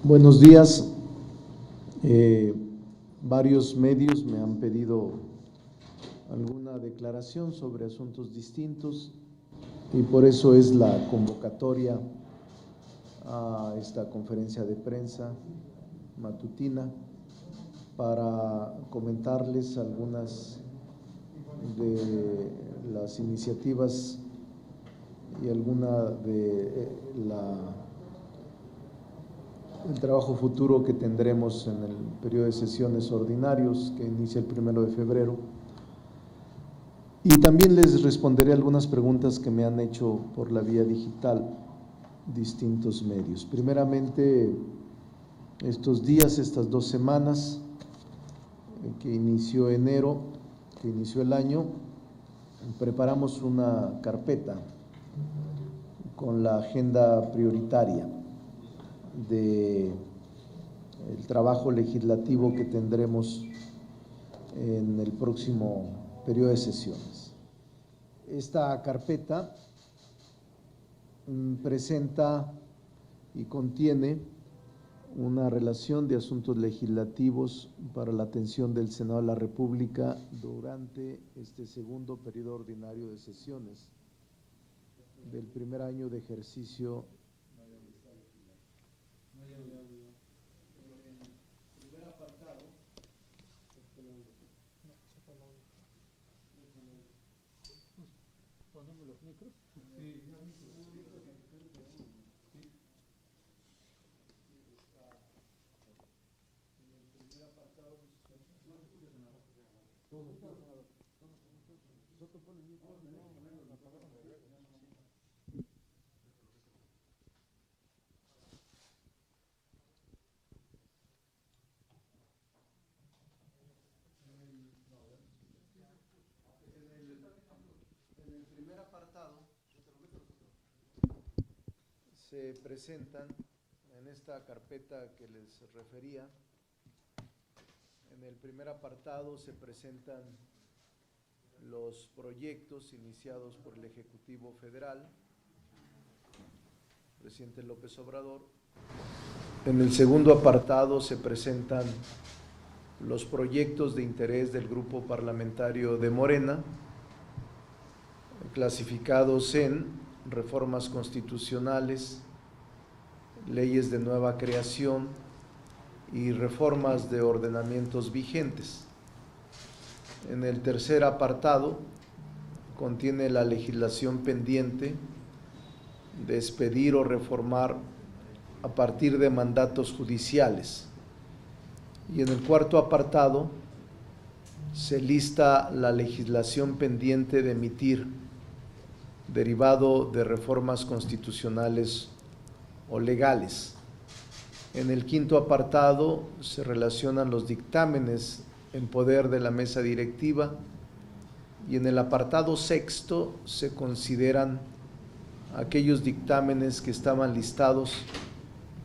Buenos días. Varios medios me han pedido alguna declaración sobre asuntos distintos y por eso es la convocatoria a esta conferencia de prensa matutina para comentarles algunas de las iniciativas y alguna de el trabajo futuro que tendremos en el periodo de sesiones ordinarios que inicia el 1 de febrero. Y también les responderé algunas preguntas que me han hecho por la vía digital distintos medios. Primeramente, estos días, estas 2 semanas que inició enero, que inició el año, preparamos una carpeta con la agenda prioritaria del trabajo legislativo que tendremos en el próximo periodo de sesiones. Esta carpeta presenta y contiene una relación de asuntos legislativos para la atención del Senado de la República durante este segundo periodo ordinario de sesiones del primer año de ejercicio. Se presentan en esta carpeta que les refería. En el primer apartado se presentan los proyectos iniciados por el Ejecutivo Federal, presidente López Obrador. En el segundo apartado se presentan los proyectos de interés del Grupo Parlamentario de Morena, clasificados en reformas constitucionales, leyes de nueva creación y reformas de ordenamientos vigentes. En el tercer apartado contiene la legislación pendiente de expedir o reformar a partir de mandatos judiciales. Y en el cuarto apartado se lista la legislación pendiente de emitir derivado de reformas constitucionales o legales. En el quinto apartado se relacionan los dictámenes en poder de la mesa directiva y en el apartado sexto se consideran aquellos dictámenes que estaban listados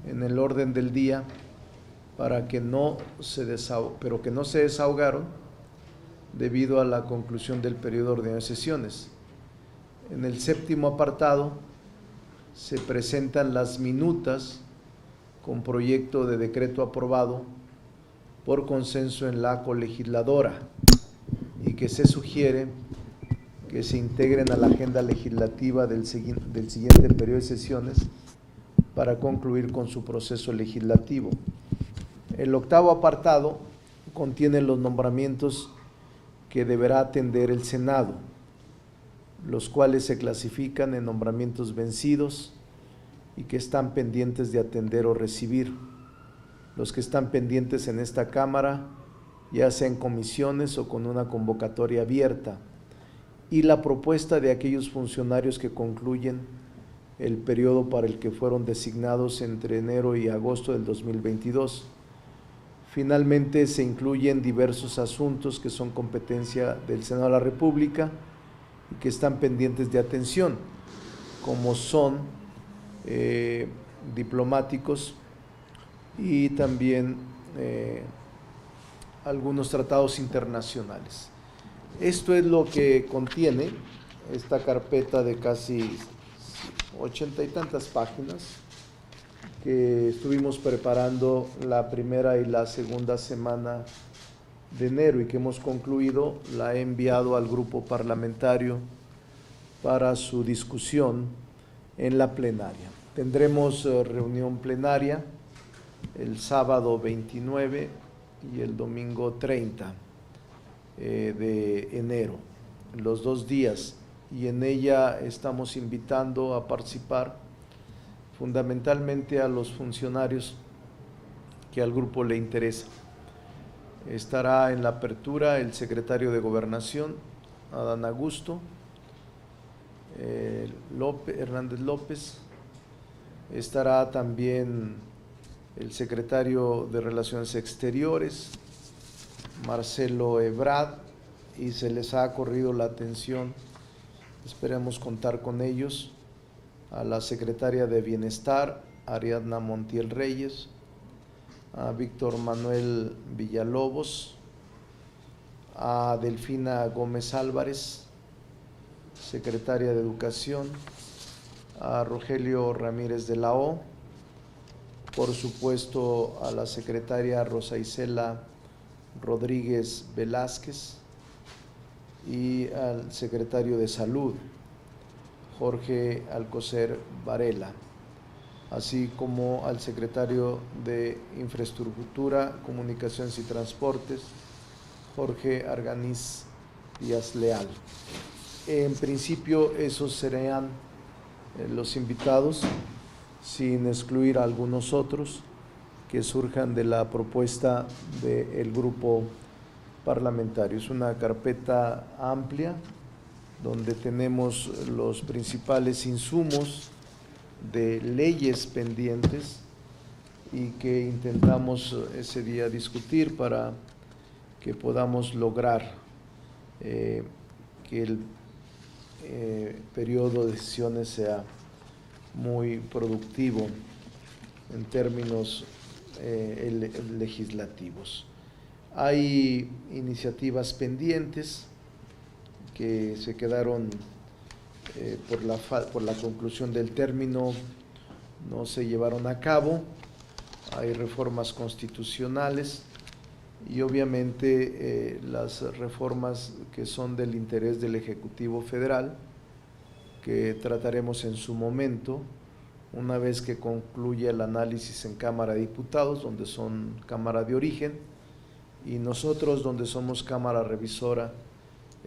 en el orden del día pero que no se desahogaron debido a la conclusión del periodo ordinario de sesiones. En el séptimo apartado se presentan las minutas con proyecto de decreto aprobado por consenso en la colegisladora y que se sugiere que se integren a la agenda legislativa del siguiente periodo de sesiones para concluir con su proceso legislativo. El octavo apartado contiene los nombramientos que deberá atender el Senado, los cuales se clasifican en nombramientos vencidos y que están pendientes de atender o recibir. Los que están pendientes en esta Cámara, ya sea en comisiones o con una convocatoria abierta, y la propuesta de aquellos funcionarios que concluyen el periodo para el que fueron designados entre enero y agosto del 2022. Finalmente, se incluyen diversos asuntos que son competencia del Senado de la República y que están pendientes de atención, como son diplomáticos y también algunos tratados internacionales. Esto es lo que contiene esta carpeta de casi 80 y tantas páginas que estuvimos preparando la primera y la segunda semana de enero y que hemos concluido, la he enviado al grupo parlamentario para su discusión en la plenaria. Tendremos reunión plenaria el sábado 29 y el domingo 30 de enero, los 2 días, y en ella estamos invitando a participar fundamentalmente a los funcionarios que al grupo le interesa. Estará en la apertura el secretario de Gobernación, Adán Augusto Hernández López. Estará también el secretario de Relaciones Exteriores, Marcelo Ebrard, y se les ha corrido la atención, esperemos contar con ellos, a la secretaria de Bienestar, Ariadna Montiel Reyes, a Víctor Manuel Villalobos, a Delfina Gómez Álvarez, secretaria de Educación, a Rogelio Ramírez de la O, por supuesto a la secretaria Rosa Isela Rodríguez Velázquez y al secretario de Salud, Jorge Alcocer Varela, así como al secretario de Infraestructura, Comunicaciones y Transportes, Jorge Arganiz Díaz Leal. En principio esos serían los invitados, sin excluir a algunos otros que surjan de la propuesta del grupo parlamentario. Es una carpeta amplia donde tenemos los principales insumos de leyes pendientes y que intentamos ese día discutir para que podamos lograr que el periodo de sesiones sea muy productivo en términos legislativos. Hay iniciativas pendientes que se quedaron por la conclusión del término, no se llevaron a cabo. Hay reformas constitucionales y obviamente las reformas que son del interés del Ejecutivo Federal, que trataremos en su momento, una vez que concluya el análisis en Cámara de Diputados, donde son Cámara de Origen, y nosotros, donde somos Cámara Revisora,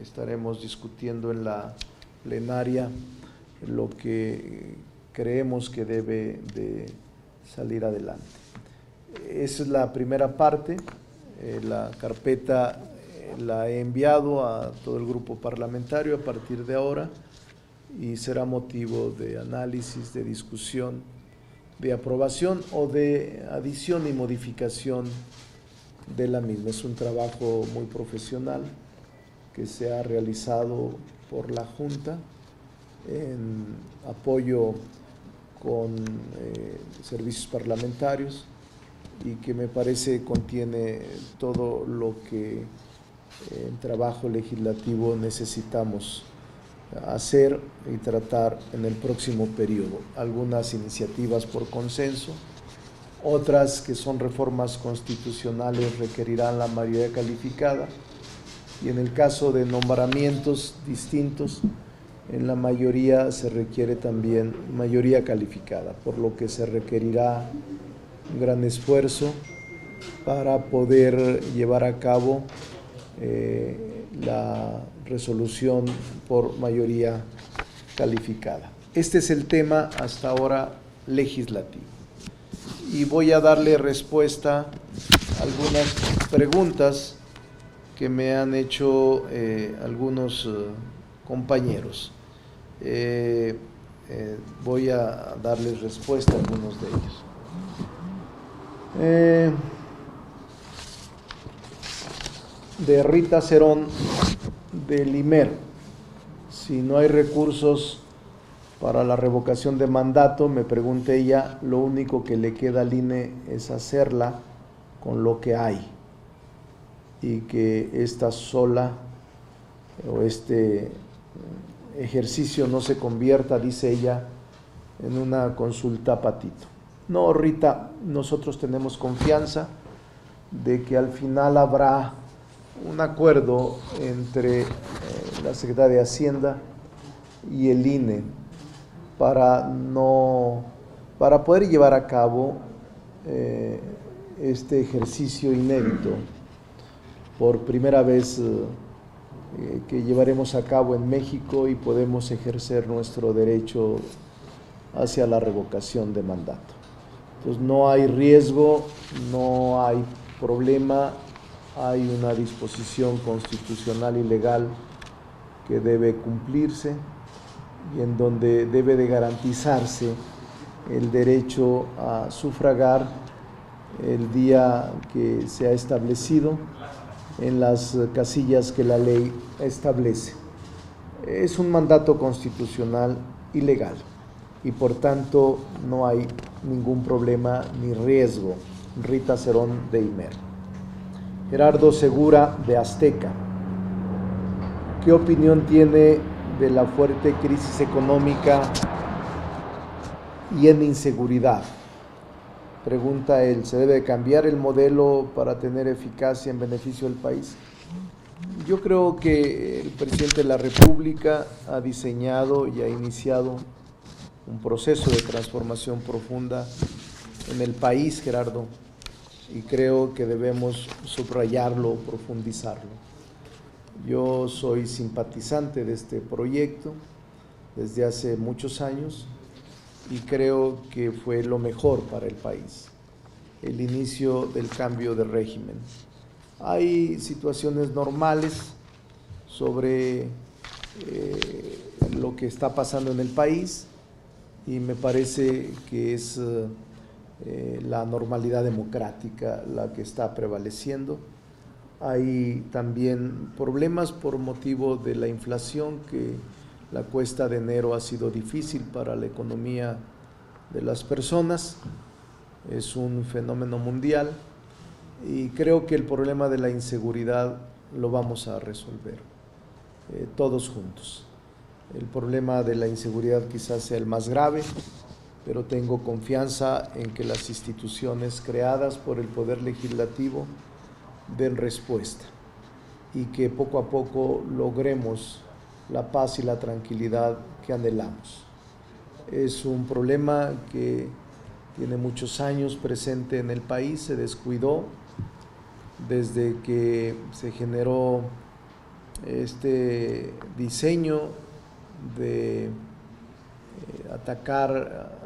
estaremos discutiendo en la plenaria lo que creemos que debe de salir adelante. Esa es la primera parte. La carpeta la he enviado a todo el grupo parlamentario a partir de ahora y será motivo de análisis, de discusión, de aprobación o de adición y modificación de la misma. Es un trabajo muy profesional que se ha realizado por la Junta en apoyo con servicios parlamentarios y que me parece contiene todo lo que en trabajo legislativo necesitamos hacer y tratar en el próximo periodo. Algunas iniciativas por consenso, otras que son reformas constitucionales requerirán la mayoría calificada, y en el caso de nombramientos distintos, en la mayoría se requiere también mayoría calificada, por lo que se requerirá un gran esfuerzo para poder llevar a cabo la resolución por mayoría calificada. Este es el tema hasta ahora legislativo. Y voy a darle respuesta a algunas preguntas que me han hecho algunos compañeros. Voy a darles respuesta a algunos de ellos. De Rita Cerón, del IMER: si no hay recursos para la revocación de mandato, me pregunta ella, lo único que le queda al INE es hacerla con lo que hay, y que esta sola o este ejercicio no se convierta, dice ella, en una consulta patito. No, Rita, nosotros tenemos confianza de que al final habrá un acuerdo entre la Secretaría de Hacienda y el INE para poder llevar a cabo este ejercicio inédito por primera vez que llevaremos a cabo en México y podemos ejercer nuestro derecho hacia la revocación de mandato. Entonces no hay riesgo, no hay problema, hay una disposición constitucional y legal que debe cumplirse y en donde debe de garantizarse el derecho a sufragar el día que se ha establecido en las casillas que la ley establece. Es un mandato constitucional y legal y por tanto no hay ningún problema ni riesgo. Rita Cerón de Imer. Gerardo Segura de Azteca. ¿Qué opinión tiene de la fuerte crisis económica y en inseguridad? Pregunta él, ¿se debe cambiar el modelo para tener eficacia en beneficio del país? Yo creo que el presidente de la República ha diseñado y ha iniciado un proceso de transformación profunda en el país, Gerardo, y creo que debemos subrayarlo, profundizarlo. Yo soy simpatizante de este proyecto desde hace muchos años y creo que fue lo mejor para el país, el inicio del cambio de régimen. Hay situaciones normales sobre lo que está pasando en el país y me parece que es la normalidad democrática la que está prevaleciendo. Hay también problemas por motivo de la inflación, que la cuesta de enero ha sido difícil para la economía de las personas, es un fenómeno mundial y creo que el problema de la inseguridad lo vamos a resolver todos juntos. El problema de la inseguridad quizás sea el más grave, pero tengo confianza en que las instituciones creadas por el Poder Legislativo den respuesta y que poco a poco logremos la paz y la tranquilidad que anhelamos. Es un problema que tiene muchos años presente en el país, se descuidó desde que se generó este diseño de atacar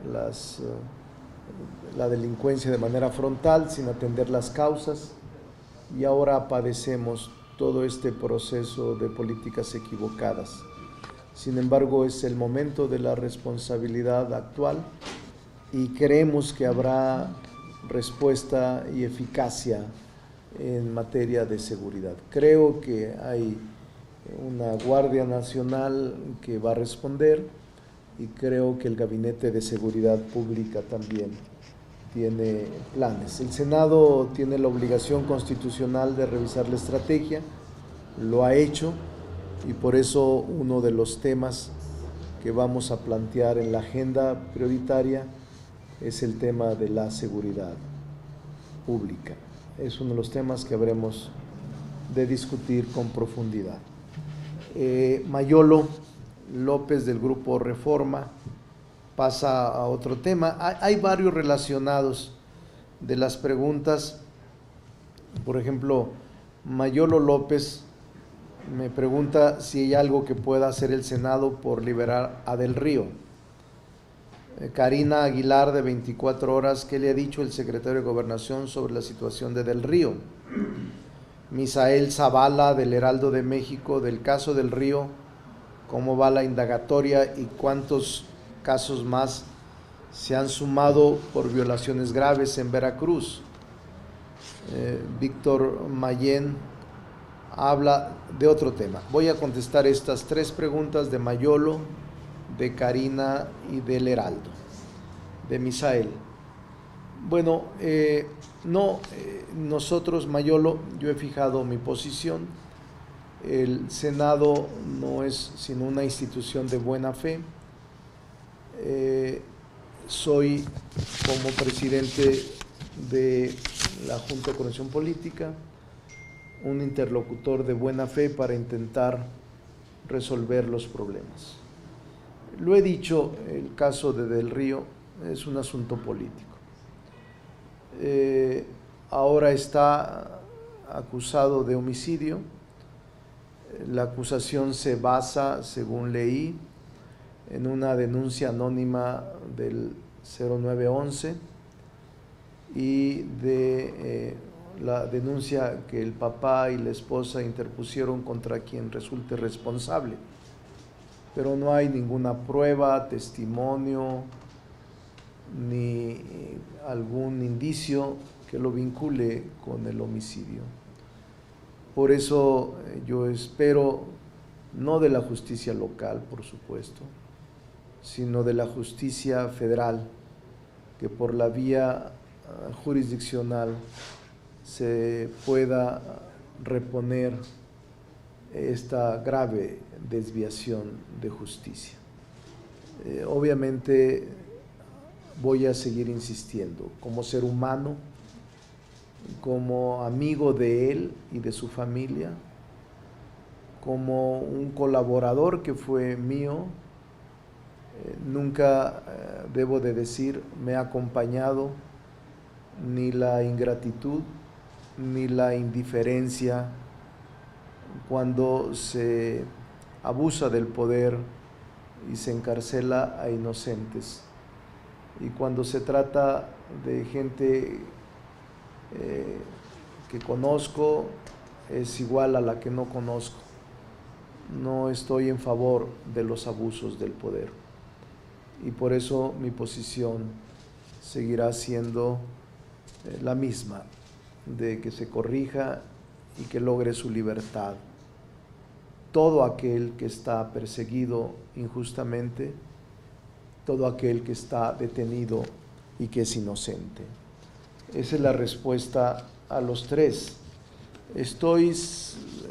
la delincuencia de manera frontal sin atender las causas, y ahora padecemos todo este proceso de políticas equivocadas. Sin embargo, es el momento de la responsabilidad actual y creemos que habrá respuesta y eficacia en materia de seguridad. Creo que hay una Guardia Nacional que va a responder y creo que el Gabinete de Seguridad Pública también tiene planes. El Senado tiene la obligación constitucional de revisar la estrategia, lo ha hecho y por eso uno de los temas que vamos a plantear en la agenda prioritaria es el tema de la seguridad pública. Es uno de los temas que habremos de discutir con profundidad. Mayolo López del Grupo Reforma pasa a otro tema. Hay varios relacionados de las preguntas. Por ejemplo, Mayolo López me pregunta si hay algo que pueda hacer el Senado por liberar a Del Río. Karina Aguilar, de 24 horas, ¿qué le ha dicho el secretario de Gobernación sobre la situación de Del Río? Misael Zavala, del Heraldo de México, del caso Del Río, ¿cómo va la indagatoria y cuántos casos más se han sumado por violaciones graves en Veracruz? Víctor Mayén habla de otro tema. Voy a contestar estas tres preguntas de Mayolo, de Karina y del Heraldo. De Misael. Bueno, nosotros, Mayolo, yo he fijado mi posición. El Senado no es sino una institución de buena fe. soy, como presidente de la Junta de Coordinación Política, un interlocutor de buena fe para intentar resolver los problemas. Lo he dicho, el caso de Del Río es un asunto político. Ahora está acusado de homicidio. La acusación se basa, según leí, en una denuncia anónima del 0911 y de la denuncia que el papá y la esposa interpusieron contra quien resulte responsable. Pero no hay ninguna prueba, testimonio, ni algún indicio que lo vincule con el homicidio. Por eso yo espero, no de la justicia local, por supuesto, sino de la justicia federal, que por la vía jurisdiccional se pueda reponer esta grave desviación de justicia. Obviamente voy a seguir insistiendo, como ser humano, como amigo de él y de su familia, como un colaborador que fue mío. Nunca, debo de decir, me ha acompañado ni la ingratitud ni la indiferencia cuando se abusa del poder y se encarcela a inocentes. Y cuando se trata de gente que conozco, es igual a la que no conozco. No estoy en favor de los abusos del poder. Y por eso mi posición seguirá siendo la misma, de que se corrija y que logre su libertad todo aquel que está perseguido injustamente, todo aquel que está detenido y que es inocente. Esa es la respuesta a los tres. Estoy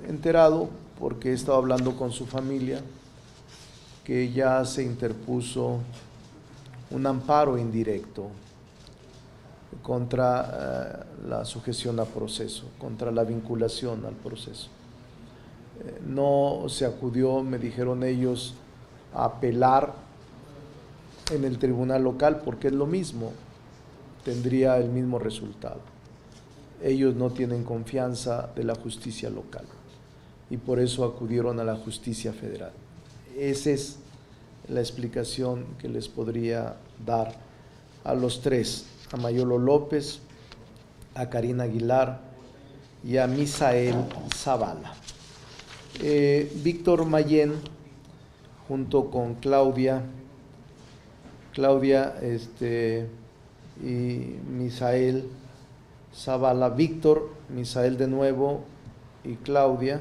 enterado, porque he estado hablando con su familia, que ya se interpuso un amparo indirecto contra la sujeción a proceso, contra la vinculación al proceso. No se acudió, me dijeron ellos, a apelar en el tribunal local, porque es lo mismo, tendría el mismo resultado. Ellos no tienen confianza de la justicia local y por eso acudieron a la justicia federal. Esa es la explicación que les podría dar a los tres, a Mayolo López, a Karina Aguilar y a Misael Zavala. Víctor Mayén, junto con Claudia y Misael Zavala, Víctor, Misael de nuevo y Claudia,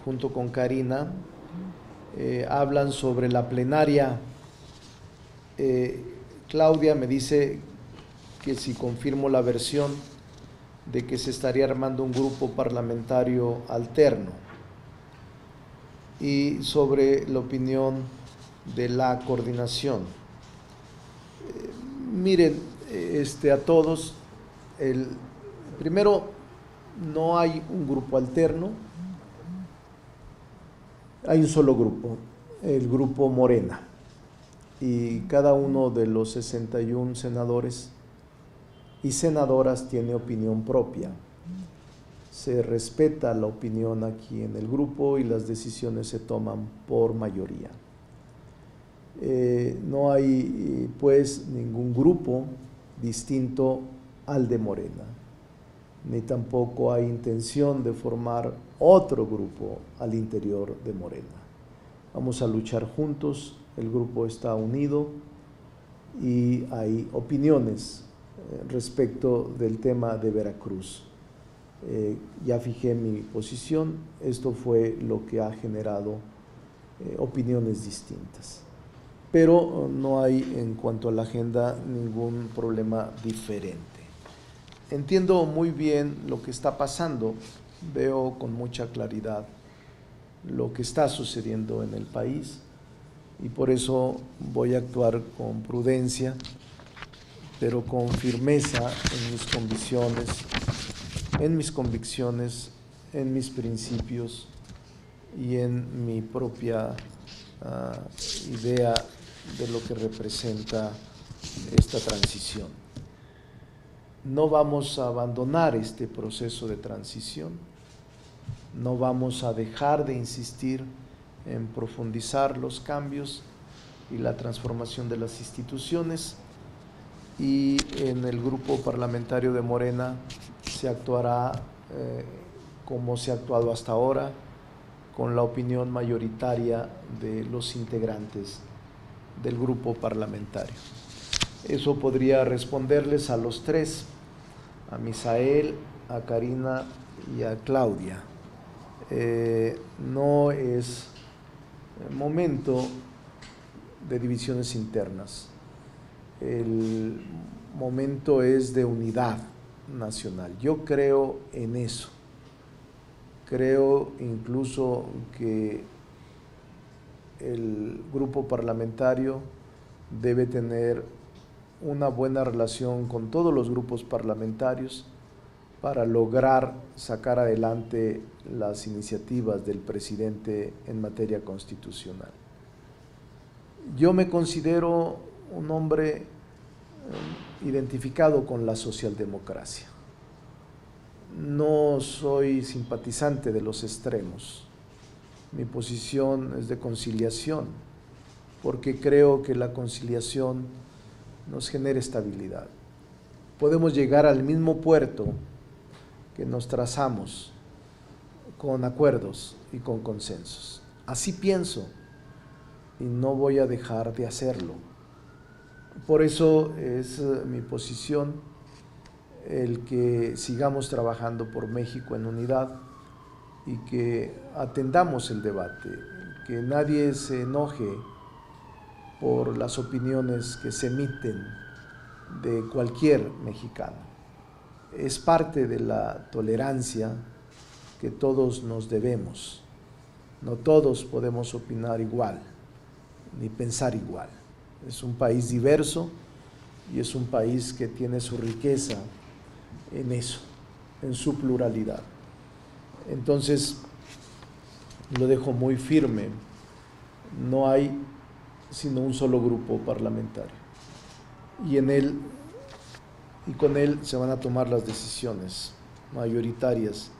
junto con Karina, hablan sobre la plenaria. Claudia me dice que si confirmo la versión de que se estaría armando un grupo parlamentario alterno, y sobre la opinión de la coordinación. Miren, a todos, primero, no hay un grupo alterno, hay un solo grupo, el grupo Morena, y cada uno de los 61 senadores y senadoras tiene opinión propia. Se respeta la opinión aquí en el grupo y las decisiones se toman por mayoría. No hay pues ningún grupo distinto al de Morena, ni tampoco hay intención de formar otro grupo al interior de Morena. Vamos a luchar juntos, el grupo está unido y hay opiniones respecto del tema de Veracruz. Ya fijé mi posición, esto fue lo que ha generado opiniones distintas. Pero no hay, en cuanto a la agenda, ningún problema diferente. Entiendo muy bien lo que está pasando, veo con mucha claridad lo que está sucediendo en el país y por eso voy a actuar con prudencia, pero con firmeza en mis convicciones, en mis principios y en mi propia idea de lo que representa esta transición. No vamos a abandonar este proceso de transición, no vamos a dejar de insistir en profundizar los cambios y la transformación de las instituciones, y en el grupo parlamentario de Morena se actuará como se ha actuado hasta ahora, con la opinión mayoritaria de los integrantes del grupo parlamentario. Eso podría responderles a los tres, a Misael, a Karina y a Claudia. No es momento de divisiones internas. El momento es de unidad nacional. Yo creo en eso. Creo incluso que el grupo parlamentario debe tener una buena relación con todos los grupos parlamentarios para lograr sacar adelante las iniciativas del presidente en materia constitucional. Yo me considero un hombre identificado con la socialdemocracia. No soy simpatizante de los extremos. Mi posición es de conciliación, porque creo que la conciliación nos genera estabilidad. Podemos llegar al mismo puerto que nos trazamos con acuerdos y con consensos. Así pienso y no voy a dejar de hacerlo. Por eso es mi posición el que sigamos trabajando por México en unidad y que atendamos el debate, que nadie se enoje por las opiniones que se emiten de cualquier mexicano. Es parte de la tolerancia que todos nos debemos. No todos podemos opinar igual, ni pensar igual. Es un país diverso y es un país que tiene su riqueza en eso, en su pluralidad. Entonces, lo dejo muy firme. No hay sino un solo grupo parlamentario. Y con él se van a tomar las decisiones mayoritarias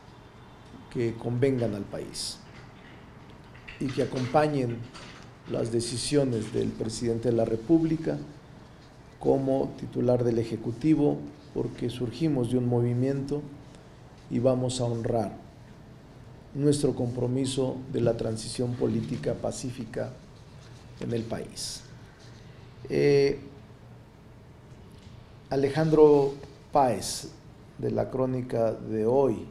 que convengan al país y que acompañen las decisiones del presidente de la República como titular del Ejecutivo, porque surgimos de un movimiento y vamos a honrar nuestro compromiso de la transición política pacífica en el país. Alejandro Páez, de la Crónica de hoy,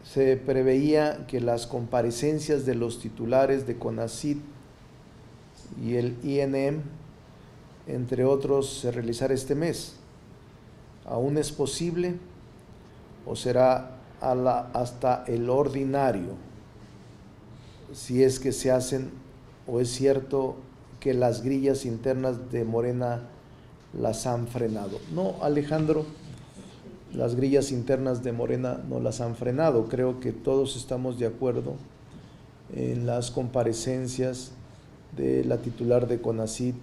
se preveía que las comparecencias de los titulares de CONACYT y el INM, entre otros, se realizará este mes. ¿Aún es posible o será hasta el ordinario? Si es que se hacen, o es cierto que las grillas internas de Morena las han frenado. No, Alejandro, las grillas internas de Morena no las han frenado. Creo que todos estamos de acuerdo en las comparecencias de la titular de CONACYT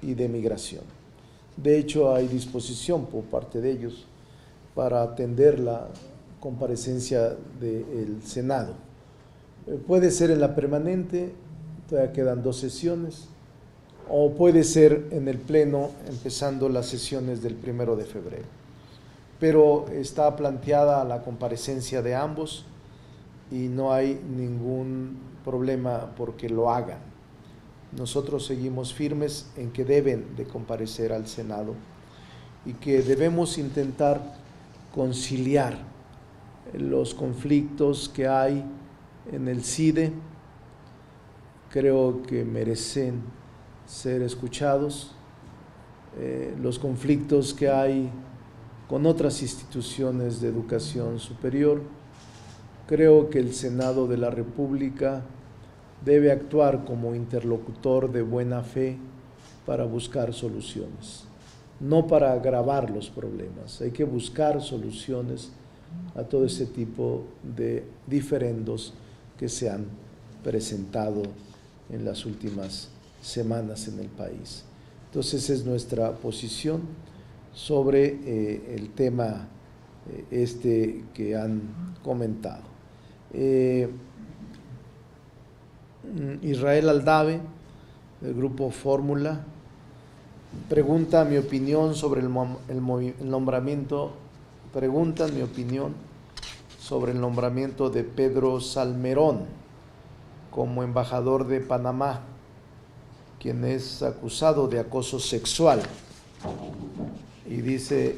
y de Migración. De hecho, hay disposición por parte de ellos para atender la comparecencia del Senado. Puede ser en la permanente, todavía quedan 2 sesiones, o puede ser en el Pleno, empezando las sesiones del 1 de febrero. Pero está planteada la comparecencia de ambos y no hay ningún problema porque lo hagan. Nosotros seguimos firmes en que deben de comparecer al Senado y que debemos intentar conciliar los conflictos que hay en el CIDE. Creo que merecen ser escuchados. Los conflictos que hay con otras instituciones de educación superior. Creo que el Senado de la República debe actuar como interlocutor de buena fe para buscar soluciones, no para agravar los problemas. Hay que buscar soluciones a todo ese tipo de diferendos que se han presentado en las últimas semanas en el país. Entonces es nuestra posición sobre el tema que han comentado. Israel Aldave, del Grupo Fórmula, pregunta mi opinión sobre el nombramiento. Preguntan mi opinión sobre el nombramiento de Pedro Salmerón como embajador de Panamá, quien es acusado de acoso sexual. Y dice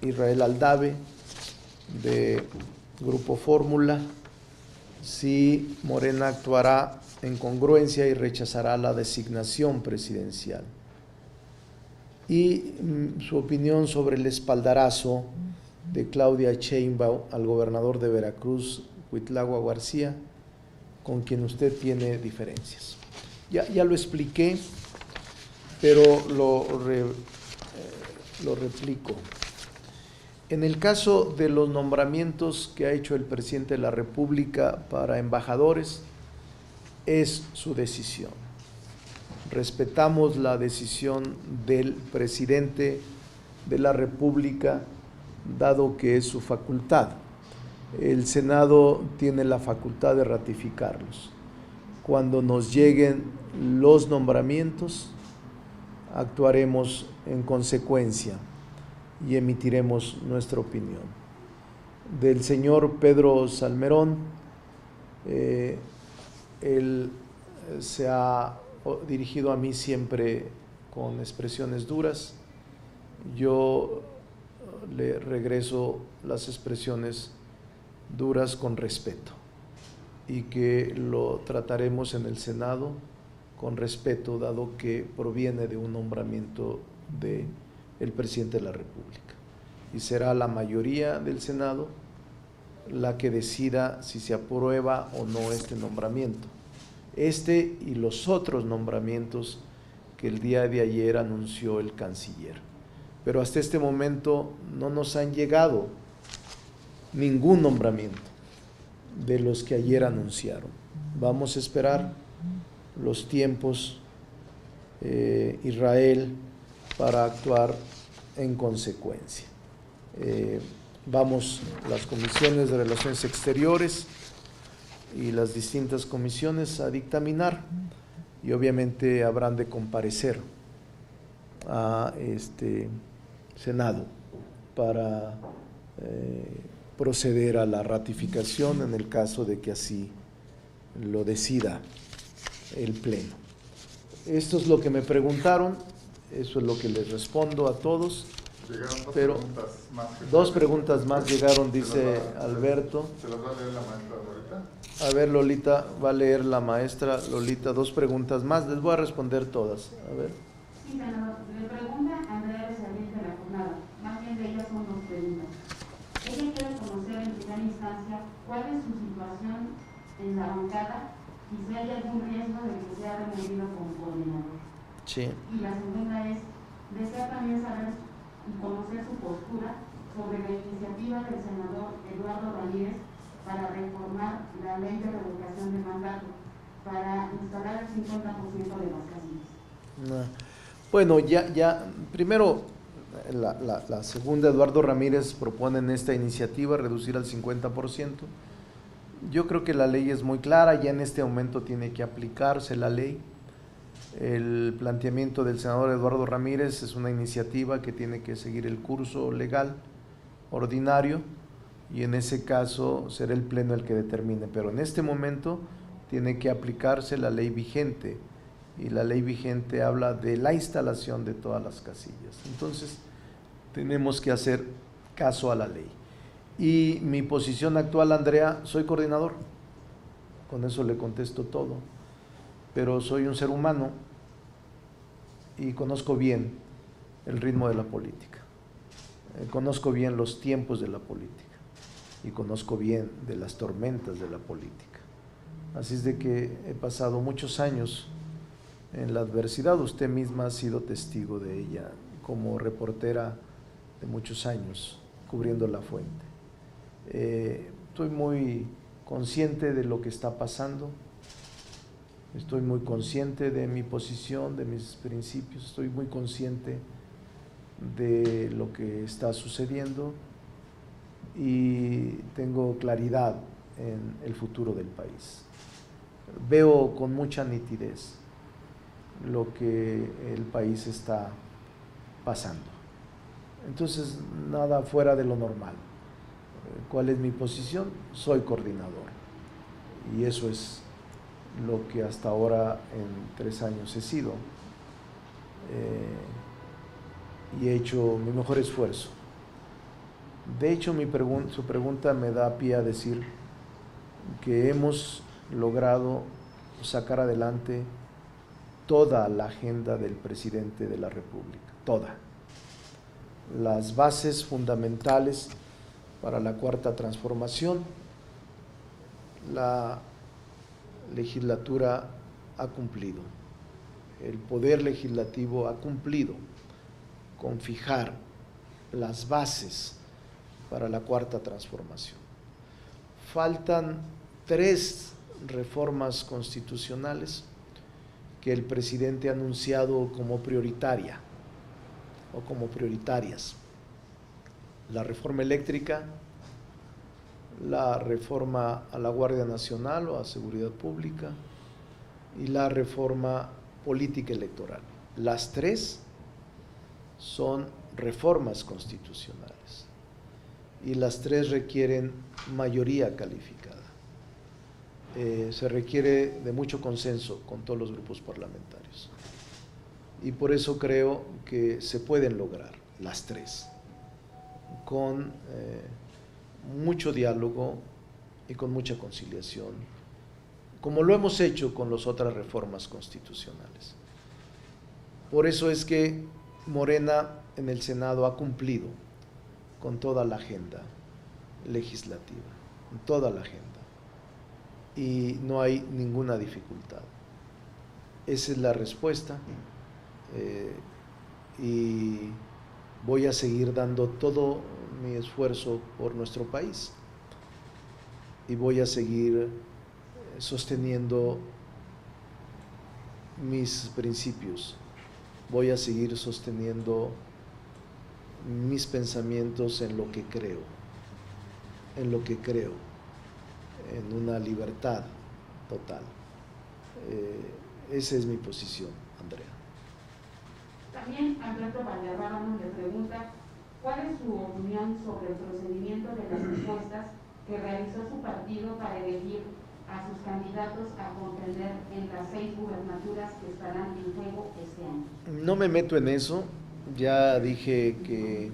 Israel Aldave, de Grupo Fórmula, si Morena actuará en congruencia y rechazará la designación presidencial. Y su opinión sobre el espaldarazo de Claudia Sheinbaum al gobernador de Veracruz, Cuitlagua García, con quien usted tiene diferencias. Ya lo expliqué, pero lo replico. En el caso de los nombramientos que ha hecho el presidente de la República para embajadores, es su decisión. Respetamos la decisión del presidente de la República, dado que es su facultad. El Senado tiene la facultad de ratificarlos. Cuando nos lleguen los nombramientos, actuaremos en consecuencia y emitiremos nuestra opinión. Del señor Pedro Salmerón, él se ha dirigido a mí siempre con expresiones duras. Yo le regreso las expresiones duras con respeto, y que lo trataremos en el Senado con respeto, dado que proviene de un nombramiento del presidente de la República, y será la mayoría del Senado la que decida si se aprueba o no este nombramiento, y los otros nombramientos que el día de ayer anunció el canciller. Pero hasta este momento no nos han llegado ningún nombramiento de los que ayer anunciaron. Vamos a esperar los tiempos, Israel, para actuar en consecuencia. Vamos, las comisiones de Relaciones Exteriores y las distintas comisiones, a dictaminar, y obviamente habrán de comparecer a Senado para proceder a la ratificación en el caso de que así lo decida el Pleno. Esto es lo que me preguntaron, eso es lo que les respondo a todos. Pero dos preguntas más llegaron, dice Alberto. ¿Se las va a leer la maestra Lolita? A ver, Lolita, va a leer la maestra Lolita dos preguntas más, les voy a responder todas. A ver. Sí, senador, le pregunta Andrea Becerril de la jornada, más bien de ella son dos preguntas. Ella quiere conocer en primera instancia cuál es su situación en la bancada y si hay algún riesgo de que sea removido como coordinador. Sí. Y la segunda es, desea también saber y conocer su postura sobre la iniciativa del senador Eduardo Ramírez para reformar la ley de revocación de mandato para instalar el 50% de las casillas. Bueno, primero, la segunda, Eduardo Ramírez propone en esta iniciativa reducir al 50%. Yo creo que la ley es muy clara, ya en este momento tiene que aplicarse la ley. El planteamiento del senador Eduardo Ramírez es una iniciativa que tiene que seguir el curso legal ordinario, y en ese caso será el Pleno el que determine, pero en este momento tiene que aplicarse la ley vigente, y la ley vigente habla de la instalación de todas las casillas. Entonces tenemos que hacer caso a la ley. Y mi posición actual, Andrea, soy coordinador, con eso le contesto todo, pero soy un ser humano y conozco bien el ritmo de la política, conozco bien los tiempos de la política y conozco bien de las tormentas de la política. Así es de que he pasado muchos años en la adversidad. Usted misma ha sido testigo de ella como reportera de muchos años cubriendo La Fuente. Estoy muy consciente de lo que está pasando, estoy muy consciente de mi posición, de mis principios, estoy muy consciente de lo que está sucediendo y tengo claridad en el futuro del país. Veo con mucha nitidez lo que el país está pasando. Entonces, nada fuera de lo normal. ¿Cuál es mi posición? Soy coordinador. Y eso es lo que hasta ahora en 3 años he sido. Y he hecho mi mejor esfuerzo. De hecho, su pregunta me da pie a decir que hemos logrado sacar adelante toda la agenda del presidente de la República, toda. Las bases fundamentales para la Cuarta Transformación, la legislatura ha cumplido, el Poder Legislativo ha cumplido con fijar las bases para la Cuarta Transformación. Faltan 3 reformas constitucionales que el presidente ha anunciado como prioritaria o como prioritarias: la reforma eléctrica, la reforma a la Guardia Nacional o a Seguridad Pública y la reforma política electoral. Las 3 son reformas constitucionales y las 3 requieren mayoría calificada. Se requiere de mucho consenso con todos los grupos parlamentarios y por eso creo que se pueden lograr las 3 con mucho diálogo y con mucha conciliación, como lo hemos hecho con las otras reformas constitucionales. Por eso es que Morena en el Senado ha cumplido con toda la agenda legislativa, toda la agenda, y no hay ninguna dificultad. Esa es la respuesta, y voy a seguir dando todo mi esfuerzo por nuestro país y voy a seguir sosteniendo mis principios, voy a seguir sosteniendo mis pensamientos en lo que creo, en una libertad total. Esa es mi posición, Andrea. También Alberto Valderrábano le pregunta cuál es su opinión sobre el procedimiento de las encuestas que realizó su partido para elegir a sus candidatos a contender en las 6 gubernaturas que estarán en juego este año. No me meto en eso, ya dije que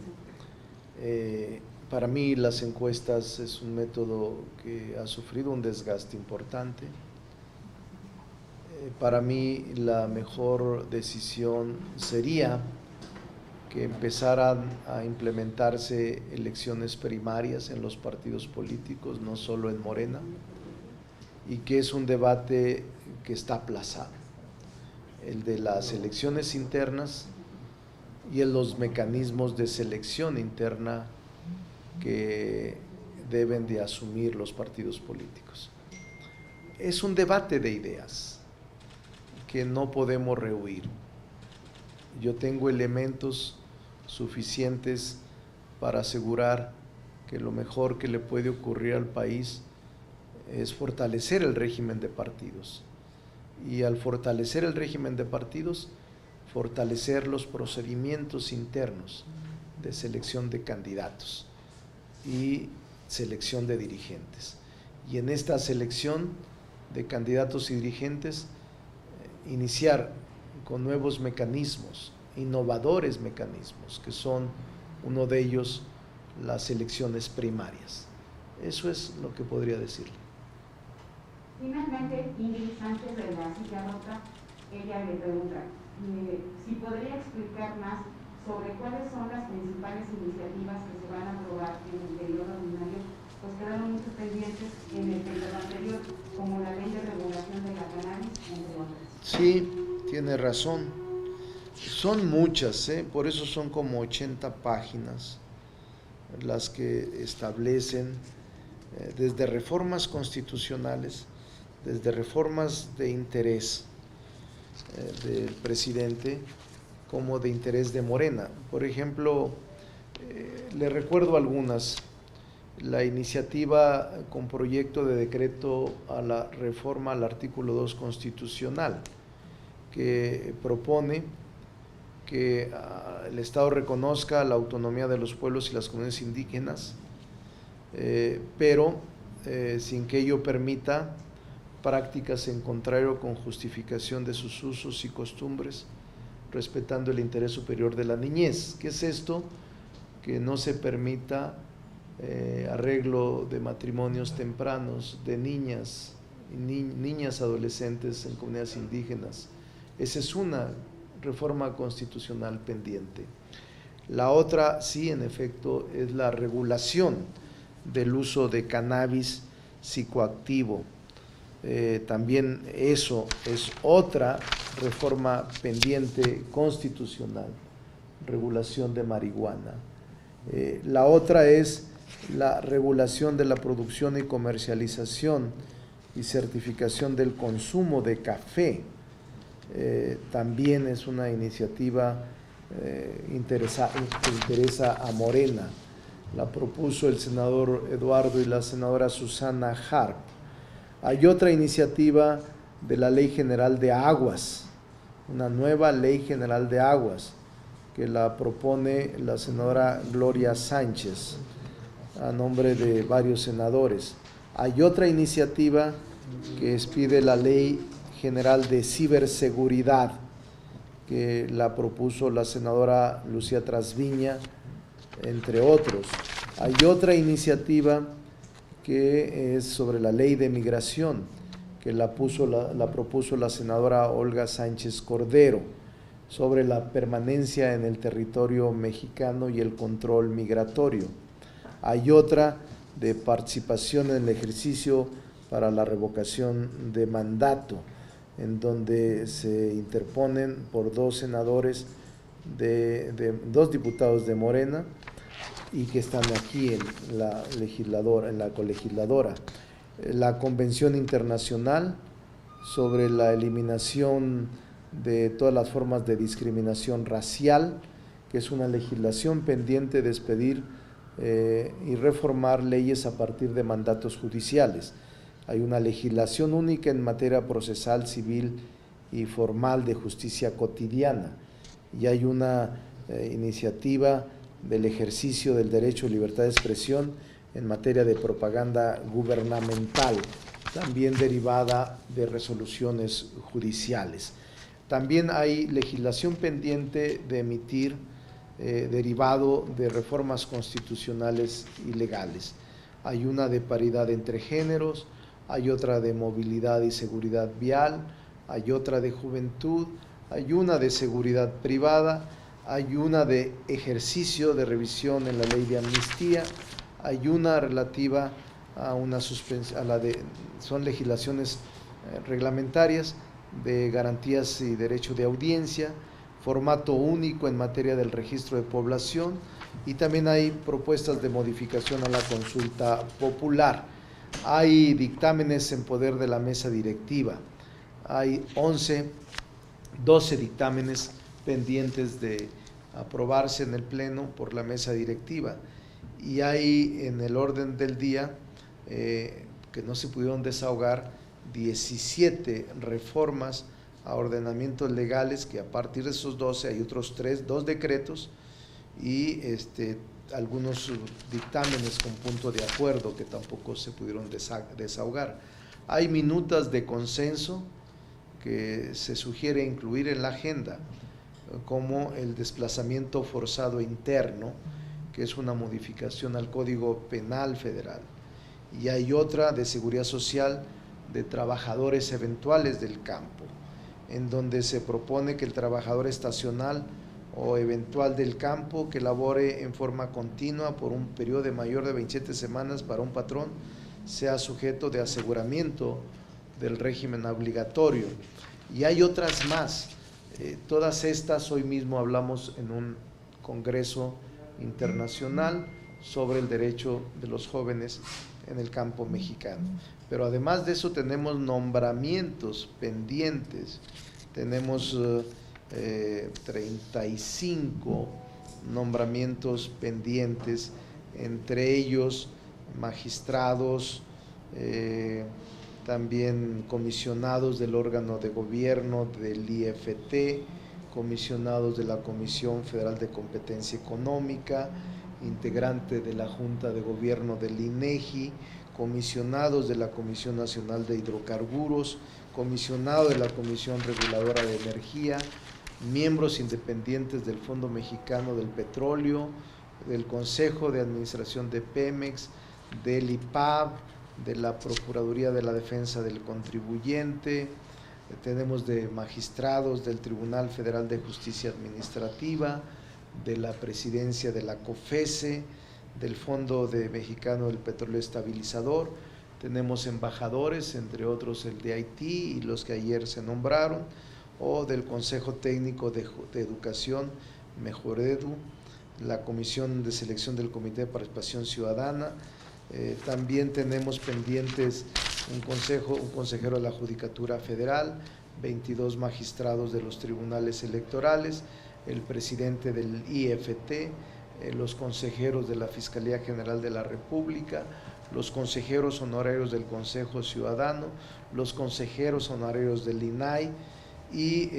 para mí las encuestas es un método que ha sufrido un desgaste importante. Para mí la mejor decisión sería que empezaran a implementarse elecciones primarias en los partidos políticos, no solo en Morena, y que es un debate que está aplazado, el de las elecciones internas y en los mecanismos de selección interna que deben de asumir los partidos políticos. Es un debate de ideas que no podemos rehuir. Yo tengo elementos suficientes para asegurar que lo mejor que le puede ocurrir al país es fortalecer el régimen de partidos. Y al fortalecer el régimen de partidos, fortalecer los procedimientos internos de selección de candidatos y selección de dirigentes. Y en esta selección de candidatos y dirigentes, iniciar con nuevos mecanismos, innovadores mecanismos, que son uno de ellos las elecciones primarias. Eso es lo que podría decirle. Finalmente, Ingrid Sánchez de la Silla Rota, ella le pregunta si podría explicar más sobre cuáles son las principales iniciativas que se van a aprobar en el periodo ordinario pues quedaron muchos pendientes en el periodo anterior, como la ley de regulación de la cannabis, entre otras. Sí, tiene razón. Son muchas, por eso son como 80 páginas las que establecen desde reformas constitucionales, desde reformas de interés del presidente, como de interés de Morena. Por ejemplo, le recuerdo algunas. La iniciativa con proyecto de decreto a la reforma al artículo 2 constitucional, que propone que el Estado reconozca la autonomía de los pueblos y las comunidades indígenas, pero sin que ello permita prácticas en contrario con justificación de sus usos y costumbres, respetando el interés superior de la niñez. ¿Qué es esto? Que no se permita arreglo de matrimonios tempranos de niñas adolescentes en comunidades indígenas. Esa es una reforma constitucional pendiente. La otra, sí, en efecto, es la regulación del uso de cannabis psicoactivo. También eso es otra reforma pendiente constitucional, regulación de marihuana. La otra es la regulación de la producción y comercialización y certificación del consumo de café. También es una iniciativa que interesa a Morena. La propuso el senador Eduardo y la senadora Susana Harp. Hay otra iniciativa de la Ley General de Aguas, una nueva Ley General de Aguas, que la propone la senadora Gloria Sánchez, a nombre de varios senadores. Hay otra iniciativa que expide la Ley General de Ciberseguridad, que la propuso la senadora Lucía Trasviña, entre otros. Hay otra iniciativa que es sobre la Ley de Migración, que la propuso la senadora Olga Sánchez Cordero, sobre la permanencia en el territorio mexicano y el control migratorio. Hay otra de participación en el ejercicio para la revocación de mandato, en donde se interponen por dos senadores, dos diputados de Morena, y que están aquí en la colegisladora. La Convención Internacional sobre la eliminación de todas las formas de discriminación racial, que es una legislación pendiente de expedir y reformar leyes a partir de mandatos judiciales. Hay una legislación única en materia procesal, civil y formal de justicia cotidiana, y hay una iniciativa del ejercicio del derecho a libertad de expresión en materia de propaganda gubernamental, también derivada de resoluciones judiciales. También hay legislación pendiente de emitir derivado de reformas constitucionales y legales. Hay una de paridad entre géneros, hay otra de movilidad y seguridad vial, hay otra de juventud, hay una de seguridad privada, hay una de ejercicio de revisión en la ley de amnistía, hay una relativa a una suspensión, son legislaciones reglamentarias de garantías y derecho de audiencia, formato único en materia del registro de población, y también hay propuestas de modificación a la consulta popular. Hay dictámenes en poder de la mesa directiva, hay 12 dictámenes pendientes de aprobarse en el Pleno por la mesa directiva, y hay en el orden del día que no se pudieron desahogar 17 reformas a ordenamientos legales, que a partir de esos 12 hay otros 2 decretos y algunos dictámenes con punto de acuerdo que tampoco se pudieron desahogar. Hay minutas de consenso que se sugiere incluir en la agenda, como el desplazamiento forzado interno, que es una modificación al Código Penal Federal, y hay otra de seguridad social de trabajadores eventuales del campo, en donde se propone que el trabajador estacional o eventual del campo que labore en forma continua por un periodo de mayor de 27 semanas para un patrón sea sujeto de aseguramiento del régimen obligatorio. Y hay otras más. Todas estas hoy mismo hablamos en un congreso internacional sobre el derecho de los jóvenes en el campo mexicano. Pero además de eso tenemos nombramientos pendientes, tenemos 35 nombramientos pendientes, entre ellos magistrados, también comisionados del órgano de gobierno del IFT, comisionados de la Comisión Federal de Competencia Económica, integrante de la Junta de Gobierno del INEGI, comisionados de la Comisión Nacional de Hidrocarburos, comisionado de la Comisión Reguladora de Energía, miembros independientes del Fondo Mexicano del Petróleo, del Consejo de Administración de Pemex, del IPAB, de la Procuraduría de la Defensa del Contribuyente, tenemos de magistrados del Tribunal Federal de Justicia Administrativa, de la Presidencia de la COFESE, del Fondo Mexicano del Petróleo Estabilizador, tenemos embajadores, entre otros el de Haití y los que ayer se nombraron, o del Consejo Técnico de Educación, Mejoredu, la Comisión de Selección del Comité de Participación Ciudadana. También tenemos pendientes un consejero de la Judicatura Federal, 22 magistrados de los tribunales electorales, el presidente del IFT, los consejeros de la Fiscalía General de la República, los consejeros honorarios del Consejo Ciudadano, los consejeros honorarios del INAI y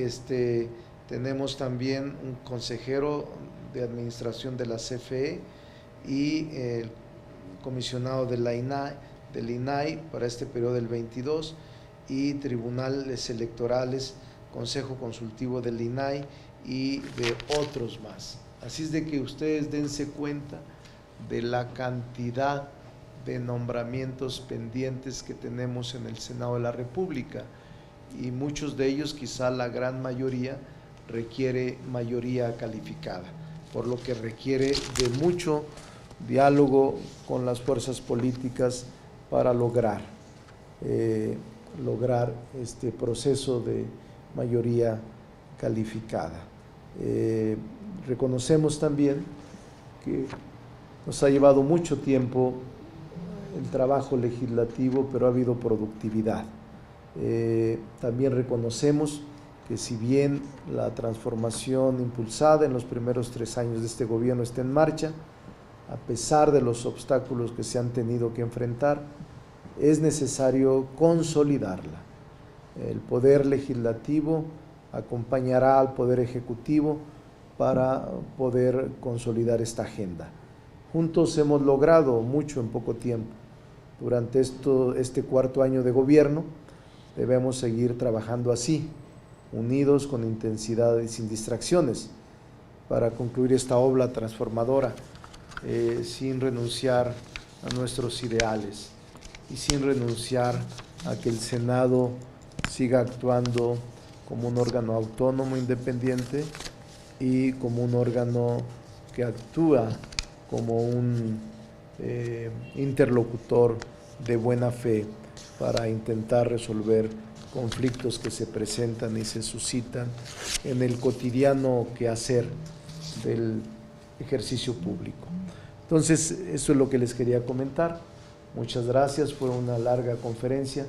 tenemos también un consejero de administración de la CFE y el comisionado de la del INAI para este periodo del 22 y tribunales electorales, Consejo Consultivo del INAI y de otros más. Así es de que ustedes dense cuenta de la cantidad de nombramientos pendientes que tenemos en el Senado de la República y muchos de ellos, quizá la gran mayoría, requiere mayoría calificada, por lo que requiere de mucho diálogo con las fuerzas políticas para lograr este proceso de mayoría calificada. Reconocemos también que nos ha llevado mucho tiempo el trabajo legislativo, pero ha habido productividad. También reconocemos que si bien la transformación impulsada en los primeros 3 años de este gobierno está en marcha, a pesar de los obstáculos que se han tenido que enfrentar, es necesario consolidarla. El Poder Legislativo acompañará al Poder Ejecutivo para poder consolidar esta agenda. Juntos hemos logrado mucho en poco tiempo. Durante este 4º año de gobierno debemos seguir trabajando así, unidos con intensidad y sin distracciones, para concluir esta obra transformadora, sin renunciar a nuestros ideales y sin renunciar a que el Senado siga actuando como un órgano autónomo, independiente y como un órgano que actúa como un interlocutor de buena fe para intentar resolver conflictos que se presentan y se suscitan en el cotidiano quehacer del ejercicio público. Entonces, eso es lo que les quería comentar. Muchas gracias, fue una larga conferencia,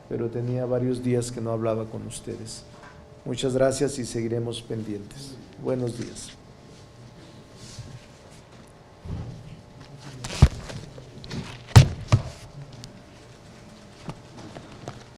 pero tenía varios días que no hablaba con ustedes. Muchas gracias y seguiremos pendientes. Buenos días.